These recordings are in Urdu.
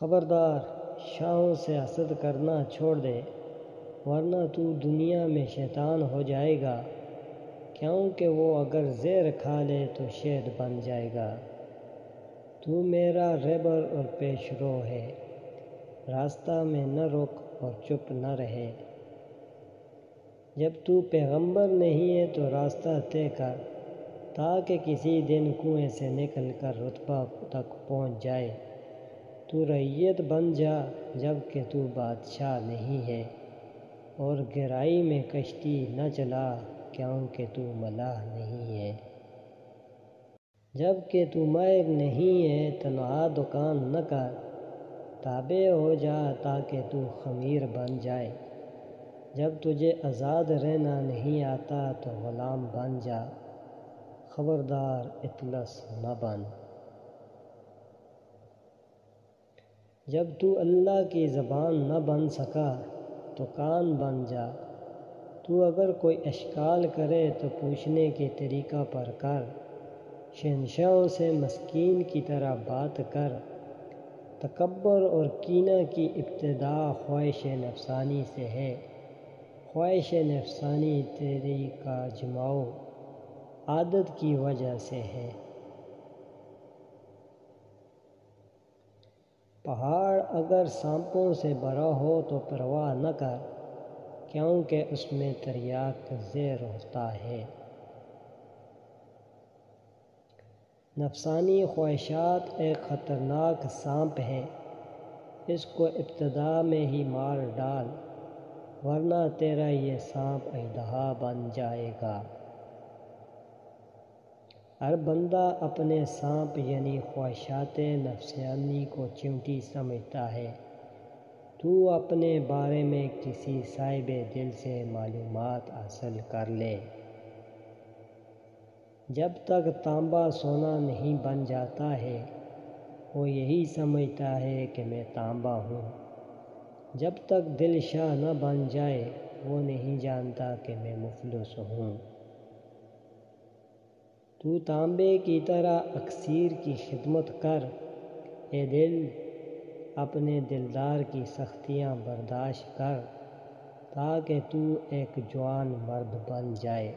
خبردار، شاہوں سے حسد کرنا چھوڑ دے، ورنہ تو دنیا میں شیطان ہو جائے گا، کیونکہ وہ اگر زہر کھا لے تو شہد بن جائے گا۔ تو میرا رہبر اور پیش رو ہے، راستہ میں نہ رک اور چپ نہ رہے۔ جب تو پیغمبر نہیں ہے تو راستہ طے کر، تاکہ کسی دن کنویں سے نکل کر رتبہ تک پہنچ جائے۔ تو رعیت بن جا جب کہ تو بادشاہ نہیں ہے، اور گہرائی میں کشتی نہ چلا کیونکہ تو ملاح نہیں ہے۔ جب کہ تو ماہر نہیں ہے تنہا دکان نہ کر، تابع ہو جا تاکہ تو خمیر بن جائے۔ جب تجھے آزاد رہنا نہیں آتا تو غلام بن جا، خبردار اطلس نہ بن۔ جب تو اللہ کی زبان نہ بن سکا تو کان بن جا۔ تو اگر کوئی اشکال کرے تو پوچھنے کے طریقہ پر کر، شہنشاہوں سے مسکین کی طرح بات کر۔ تکبر اور کینہ کی ابتدا خواہش نفسانی سے ہے، خواہش نفسانی تیری کا جماؤ عادت کی وجہ سے ہے۔ پہاڑ اگر سانپوں سے بھرا ہو تو پرواہ نہ کر، کیونکہ اس میں تریاک زہر ہوتا ہے۔ نفسانی خواہشات ایک خطرناک سانپ ہے، اس کو ابتدا میں ہی مار ڈال، ورنہ تیرا یہ سانپ اژدہا بن جائے گا۔ ہر بندہ اپنے سانپ یعنی خواہشات نفسانی کو چمٹی سمجھتا ہے۔ تو اپنے بارے میں کسی صاحب دل سے معلومات حاصل کر لے۔ جب تک تانبا سونا نہیں بن جاتا ہے، وہ یہی سمجھتا ہے کہ میں تانبا ہوں۔ جب تک دل شاہ نہ بن جائے، وہ نہیں جانتا کہ میں مفلس ہوں۔ تو تانبے کی طرح اکسیر کی خدمت کر، اے دل، اپنے دلدار کی سختیاں برداشت کر، تاکہ تو ایک جوان مرد بن جائے۔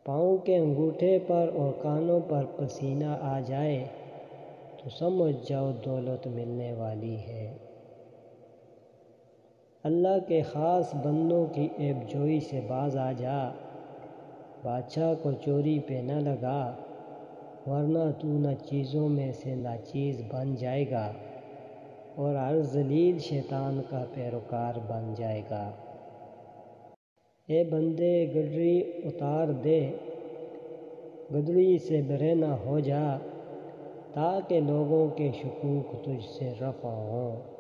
پاؤں کے انگوٹھے پر اور کانوں پر پسینہ آ جائے تو سمجھ جاؤ دولت ملنے والی ہے۔ اللہ کے خاص بندوں کی عیب جوئی سے باز آ جا، بادشاہ کو چوری پہ نہ لگا، ورنہ تو نہ چیزوں میں سے ناچیز بن جائے گا اور ہر ذلیل شیطان کا پیروکار بن جائے گا۔ اے بندے، گڈری اتار دے، گدڑی سے برہنہ ہو جا، تاکہ لوگوں کے شکوک تجھ سے رفع ہوں۔